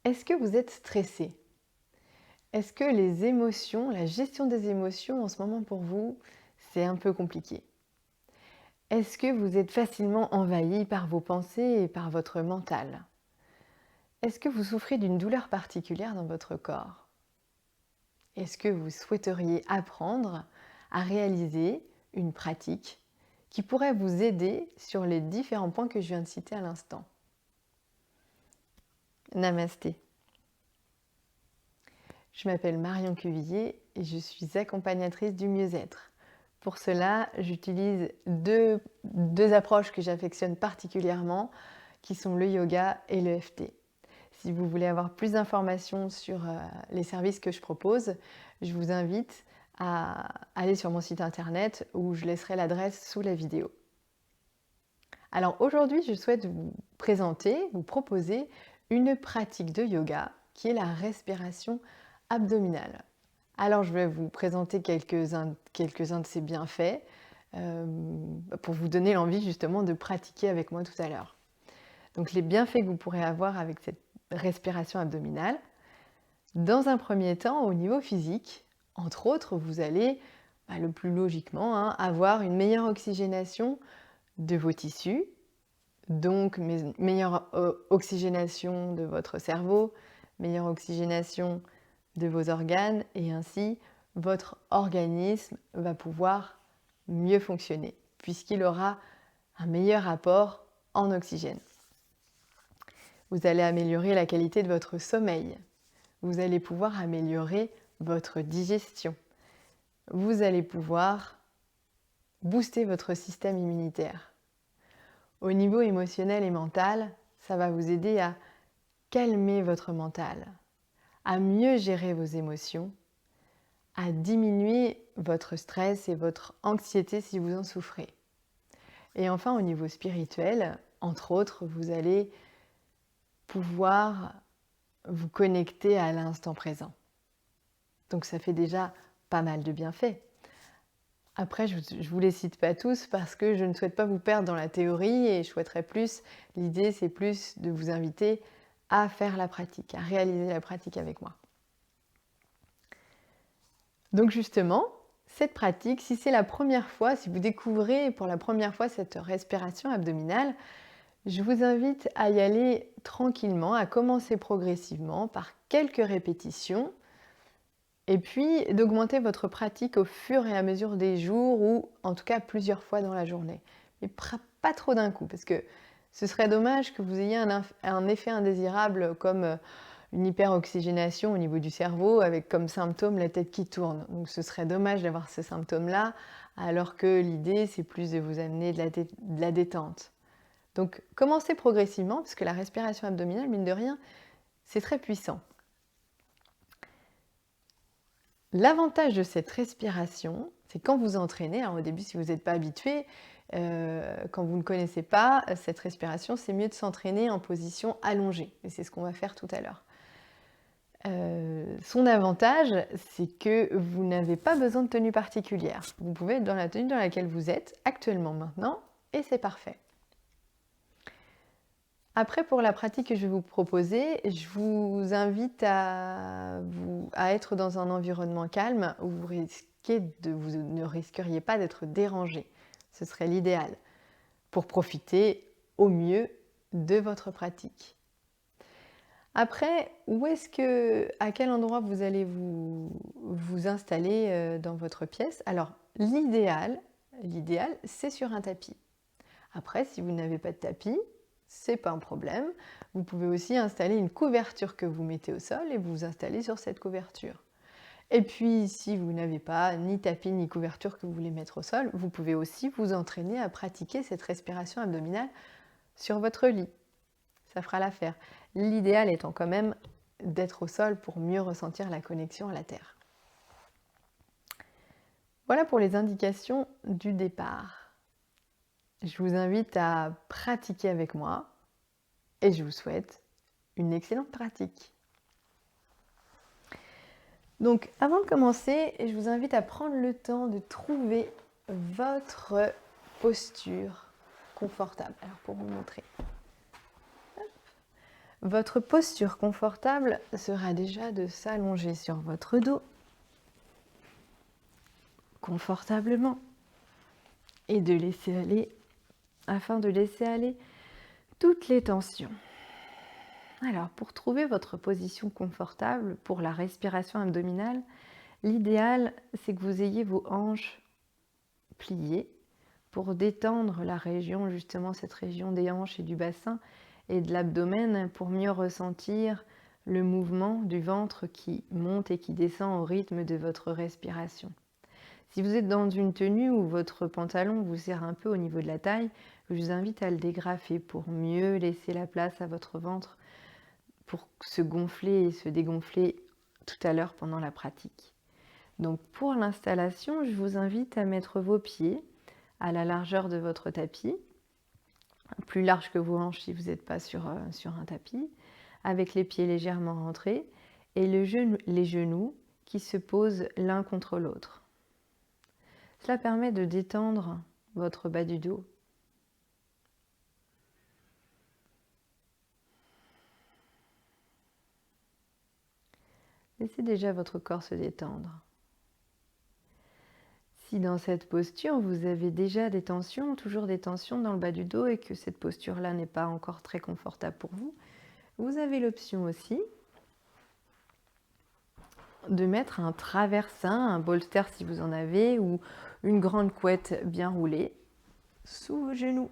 Est-ce que vous êtes stressé? Est-ce que les émotions, la gestion des émotions en ce moment pour vous, c'est un peu compliqué? Est-ce que vous êtes facilement envahi par vos pensées et par votre mental? Est-ce que vous souffrez d'une douleur particulière dans votre corps? Est-ce que vous souhaiteriez apprendre à réaliser une pratique qui pourrait vous aider sur les différents points que je viens de citer à l'instant? Namasté. Je m'appelle Marion Cuvillier et je suis accompagnatrice du mieux-être. Pour cela, j'utilise deux approches que j'affectionne particulièrement, qui sont le yoga et le l'EFT. Si vous voulez avoir plus d'informations sur les services que je propose, je vous invite à aller sur mon site internet où je laisserai l'adresse sous la vidéo. Alors aujourd'hui, je souhaite vous présenter, vous proposer une pratique de yoga qui est la respiration abdominale. Alors je vais vous présenter quelques-uns de ses bienfaits pour vous donner l'envie justement de pratiquer avec moi tout à l'heure. Donc les bienfaits que vous pourrez avoir avec cette respiration abdominale, dans un premier temps au niveau physique, entre autres, vous allez le plus logiquement avoir une meilleure oxygénation de vos tissus, donc meilleure oxygénation de votre cerveau, meilleure oxygénation de vos organes et ainsi votre organisme va pouvoir mieux fonctionner puisqu'il aura un meilleur apport en oxygène. Vous allez améliorer la qualité de votre sommeil. Vous allez pouvoir améliorer votre digestion. Vous allez pouvoir booster votre système immunitaire. Au niveau émotionnel et mental, ça va vous aider à calmer votre mental, à mieux gérer vos émotions, à diminuer votre stress et votre anxiété si vous en souffrez. Et enfin, au niveau spirituel, entre autres, vous allez pouvoir vous connecter à l'instant présent. Donc ça fait déjà pas mal de bienfaits. Après, je ne vous les cite pas tous parce que je ne souhaite pas vous perdre dans la théorie et je souhaiterais plus, l'idée c'est plus de vous inviter à faire la pratique, à réaliser la pratique avec moi. Donc justement, cette pratique, si c'est la première fois, si vous découvrez pour la première fois cette respiration abdominale, je vous invite à y aller tranquillement, à commencer progressivement par quelques répétitions et puis d'augmenter votre pratique au fur et à mesure des jours ou en tout cas plusieurs fois dans la journée. Mais pas trop d'un coup parce que ce serait dommage que vous ayez un effet indésirable comme une hyperoxygénation au niveau du cerveau avec comme symptôme la tête qui tourne. Donc ce serait dommage d'avoir ce symptôme-là alors que l'idée c'est plus de vous amener de la détente. Donc commencez progressivement parce que la respiration abdominale, mine de rien, c'est très puissant. L'avantage de cette respiration, c'est quand vous entraînez, alors au début si vous n'êtes pas habitué, quand vous ne connaissez pas cette respiration, c'est mieux de s'entraîner en position allongée et c'est ce qu'on va faire tout à l'heure. Son avantage, c'est que vous n'avez pas besoin de tenue particulière. Vous pouvez être dans la tenue dans laquelle vous êtes actuellement maintenant et c'est parfait. Après, pour la pratique que je vais vous proposer, je vous invite à être dans un environnement calme où vous ne risqueriez pas d'être dérangé. Ce serait l'idéal pour profiter au mieux de votre pratique. Après, à quel endroit vous allez vous installer dans votre pièce? Alors, l'idéal, c'est sur un tapis. Après, si vous n'avez pas de tapis, c'est pas un problème. Vous pouvez aussi installer une couverture que vous mettez au sol et vous vous installez sur cette couverture. Et puis, si vous n'avez pas ni tapis ni couverture que vous voulez mettre au sol, vous pouvez aussi vous entraîner à pratiquer cette respiration abdominale sur votre lit. Ça fera l'affaire. L'idéal étant quand même d'être au sol pour mieux ressentir la connexion à la terre. Voilà pour les indications du départ. Je vous invite à pratiquer avec moi et je vous souhaite une excellente pratique. Donc avant de commencer, je vous invite à prendre le temps de trouver votre posture confortable. Alors pour vous montrer. Votre posture confortable sera déjà de s'allonger sur votre dos confortablement et de laisser aller, afin de laisser aller toutes les tensions. Alors, pour trouver votre position confortable pour la respiration abdominale, l'idéal, c'est que vous ayez vos hanches pliées pour détendre la région, justement cette région des hanches et du bassin et de l'abdomen, pour mieux ressentir le mouvement du ventre qui monte et qui descend au rythme de votre respiration. Si vous êtes dans une tenue où votre pantalon vous serre un peu au niveau de la taille, je vous invite à le dégrafer pour mieux laisser la place à votre ventre pour se gonfler et se dégonfler tout à l'heure pendant la pratique. Donc pour l'installation, je vous invite à mettre vos pieds à la largeur de votre tapis, plus large que vos hanches si vous n'êtes pas sur un tapis, avec les pieds légèrement rentrés et les genoux qui se posent l'un contre l'autre. Cela permet de détendre votre bas du dos. Laissez déjà votre corps se détendre. Si dans cette posture, vous avez déjà des tensions, toujours des tensions dans le bas du dos et que cette posture-là n'est pas encore très confortable pour vous, vous avez l'option aussi de mettre un traversin, un bolster si vous en avez, ou une grande couette bien roulée sous vos genoux.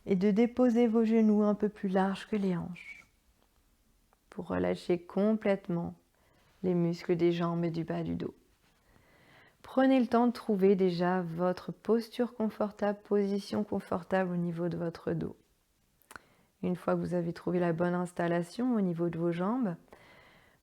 Et de déposer vos genoux un peu plus larges que les hanches pour relâcher complètement les muscles des jambes et du bas du dos. Prenez le temps de trouver déjà votre posture confortable, position confortable au niveau de votre dos. Une fois que vous avez trouvé la bonne installation au niveau de vos jambes,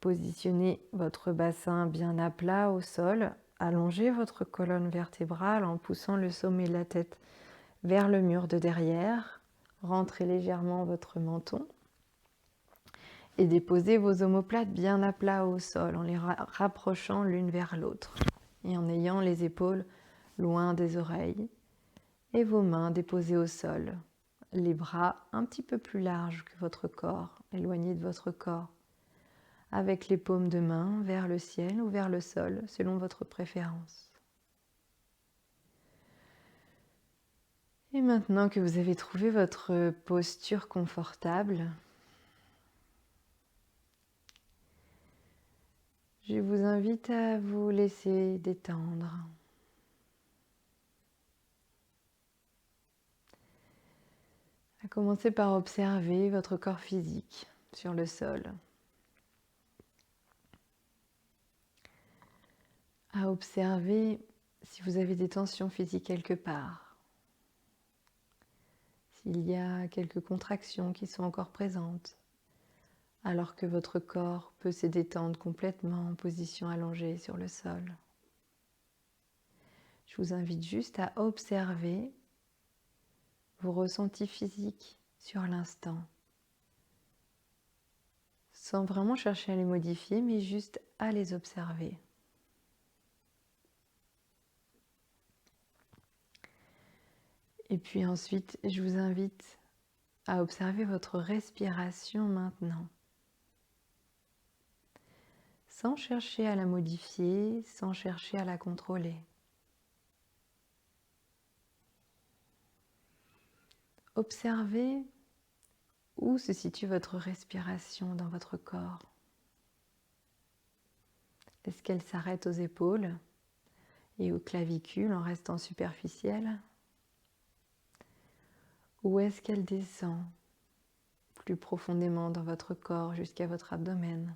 positionnez votre bassin bien à plat au sol, allongez votre colonne vertébrale en poussant le sommet de la tête vers le mur de derrière, rentrez légèrement votre menton et déposez vos omoplates bien à plat au sol en les rapprochant l'une vers l'autre et en ayant les épaules loin des oreilles et vos mains déposées au sol, les bras un petit peu plus larges que votre corps, éloignés de votre corps, avec les paumes de main vers le ciel ou vers le sol, selon votre préférence. Et maintenant que vous avez trouvé votre posture confortable, je vous invite à vous laisser détendre. À commencer par observer votre corps physique sur le sol. À observer si vous avez des tensions physiques quelque part. S'il y a quelques contractions qui sont encore présentes, alors que votre corps peut se détendre complètement en position allongée sur le sol. Je vous invite juste à observer vos ressentis physiques sur l'instant, sans vraiment chercher à les modifier, mais juste à les observer. Et puis ensuite, je vous invite à observer votre respiration maintenant, sans chercher à la modifier, sans chercher à la contrôler. Observez où se situe votre respiration dans votre corps. Est-ce qu'elle s'arrête aux épaules et aux clavicules en restant superficielle? Ou est-ce qu'elle descend plus profondément dans votre corps jusqu'à votre abdomen?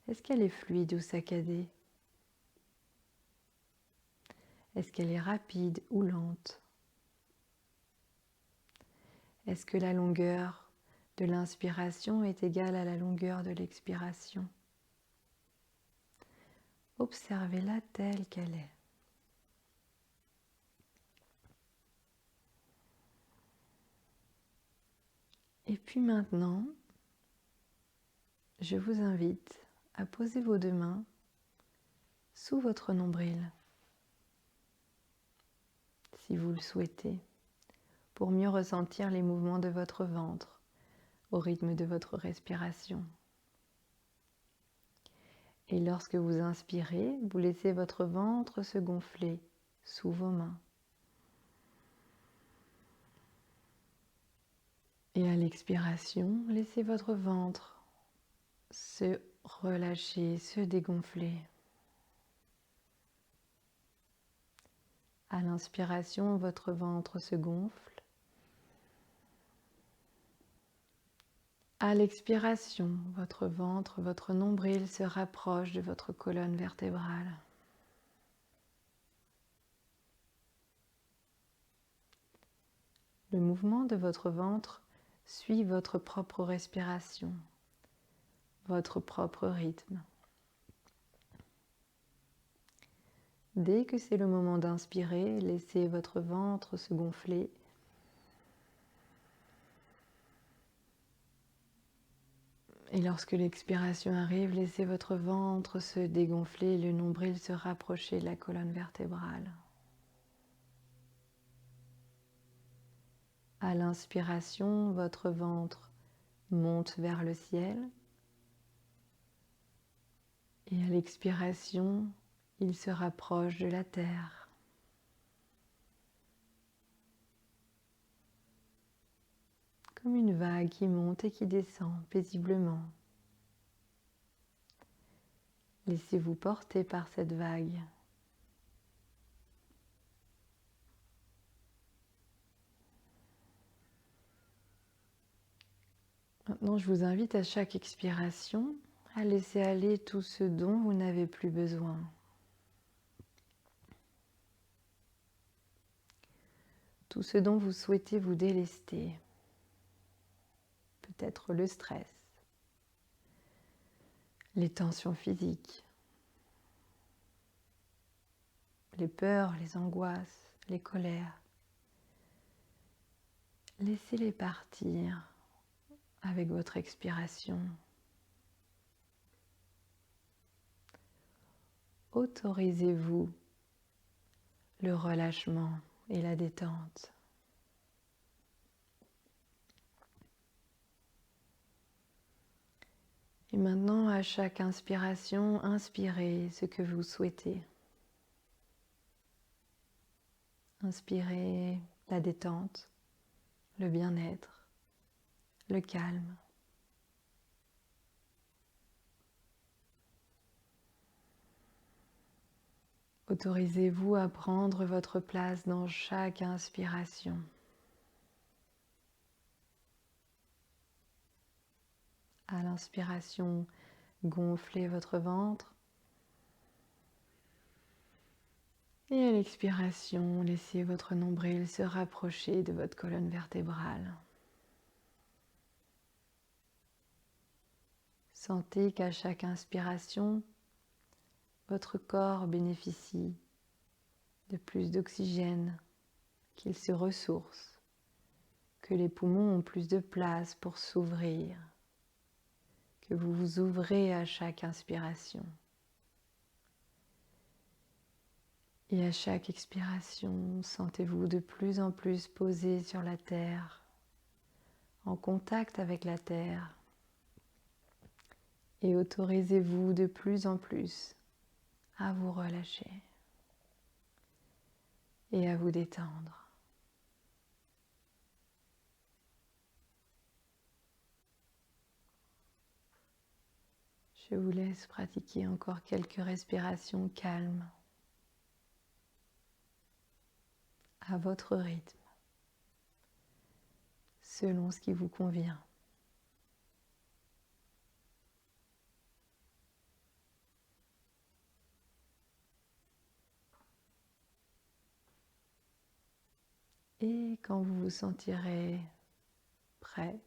Est-ce qu'elle est fluide ou saccadée? Est-ce qu'elle est rapide ou lente? Est-ce que la longueur de l'inspiration est égale à la longueur de l'expiration? Observez-la telle qu'elle est. Et puis maintenant, je vous invite à poser vos deux mains sous votre nombril, si vous le souhaitez, pour mieux ressentir les mouvements de votre ventre au rythme de votre respiration. Et lorsque vous inspirez, vous laissez votre ventre se gonfler sous vos mains. Et à l'expiration, laissez votre ventre se relâcher, se dégonfler. À l'inspiration, votre ventre se gonfle. À l'expiration, votre ventre, votre nombril se rapproche de votre colonne vertébrale. Le mouvement de votre ventre suit votre propre respiration, votre propre rythme. Dès que c'est le moment d'inspirer, laissez votre ventre se gonfler. Et lorsque l'expiration arrive, laissez votre ventre se dégonfler et le nombril se rapprocher de la colonne vertébrale. À l'inspiration, votre ventre monte vers le ciel. Et à l'expiration, il se rapproche de la terre. Comme une vague qui monte et qui descend paisiblement. Laissez-vous porter par cette vague. Maintenant, je vous invite à chaque expiration à laisser aller tout ce dont vous n'avez plus besoin. Tout ce dont vous souhaitez vous délester. Peut-être le stress, les tensions physiques, les peurs, les angoisses, les colères. Laissez-les partir avec votre expiration. Autorisez-vous le relâchement et la détente. Et maintenant, à chaque inspiration, inspirez ce que vous souhaitez. Inspirez la détente, le bien-être, le calme. Autorisez-vous à prendre votre place dans chaque inspiration. À l'inspiration, gonflez votre ventre. Et à l'expiration, laissez votre nombril se rapprocher de votre colonne vertébrale. Sentez qu'à chaque inspiration, votre corps bénéficie de plus d'oxygène, qu'il se ressource, que les poumons ont plus de place pour s'ouvrir, que vous vous ouvrez à chaque inspiration. Et à chaque expiration, sentez-vous de plus en plus posé sur la terre, en contact avec la terre. Et autorisez-vous de plus en plus à vous relâcher et à vous détendre. Je vous laisse pratiquer encore quelques respirations calmes à votre rythme, selon ce qui vous convient. Et quand vous vous sentirez prêt,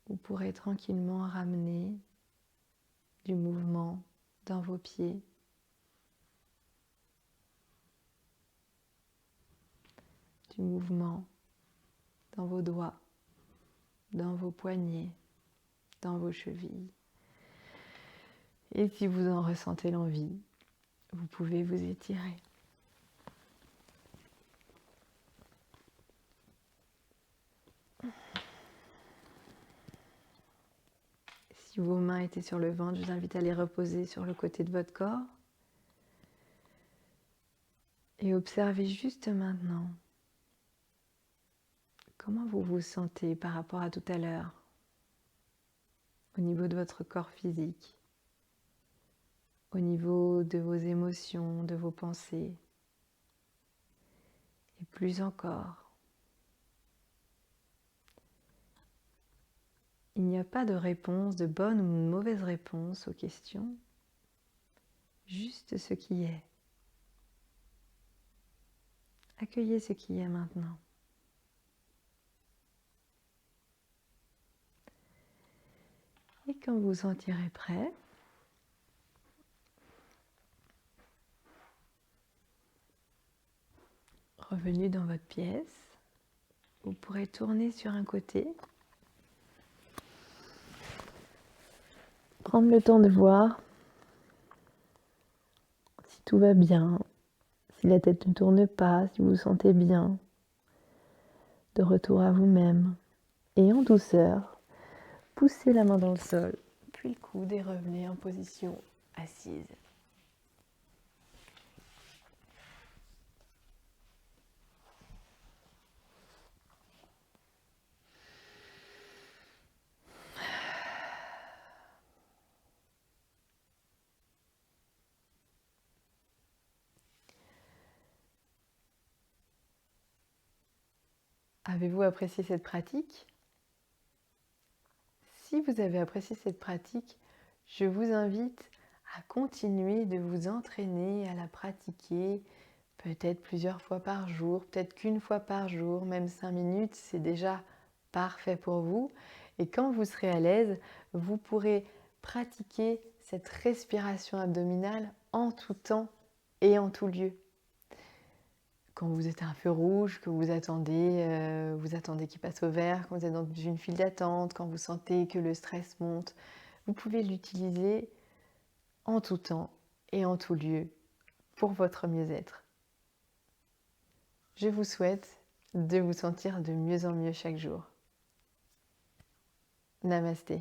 vous pourrez tranquillement ramener du mouvement dans vos pieds, du mouvement dans vos doigts, dans vos poignets, dans vos chevilles. Et si vous en ressentez l'envie, vous pouvez vous étirer. Si vos mains étaient sur le ventre, je vous invite à les reposer sur le côté de votre corps. Et observez juste maintenant comment vous vous sentez par rapport à tout à l'heure au niveau de votre corps physique, au niveau de vos émotions, de vos pensées, et plus encore. Il n'y a pas de réponse, de bonne ou de mauvaise réponse aux questions, juste ce qui est. Accueillez ce qui est maintenant. Et quand vous vous sentirez prêt, revenez dans votre pièce, vous pourrez tourner sur un côté, prendre le temps de voir si tout va bien, si la tête ne tourne pas, si vous vous sentez bien, de retour à vous-même. Et en douceur, poussez la main dans le sol, puis le coude et revenez en position assise. Avez-vous apprécié cette pratique ? Si vous avez apprécié cette pratique, je vous invite à continuer de vous entraîner à la pratiquer peut-être plusieurs fois par jour, peut-être qu'une fois par jour, même 5 minutes, c'est déjà parfait pour vous. Et quand vous serez à l'aise, vous pourrez pratiquer cette respiration abdominale en tout temps et en tout lieu. Quand vous êtes à un feu rouge, que vous attendez qu'il passe au vert, quand vous êtes dans une file d'attente, quand vous sentez que le stress monte, vous pouvez l'utiliser en tout temps et en tout lieu pour votre mieux-être. Je vous souhaite de vous sentir de mieux en mieux chaque jour. Namasté.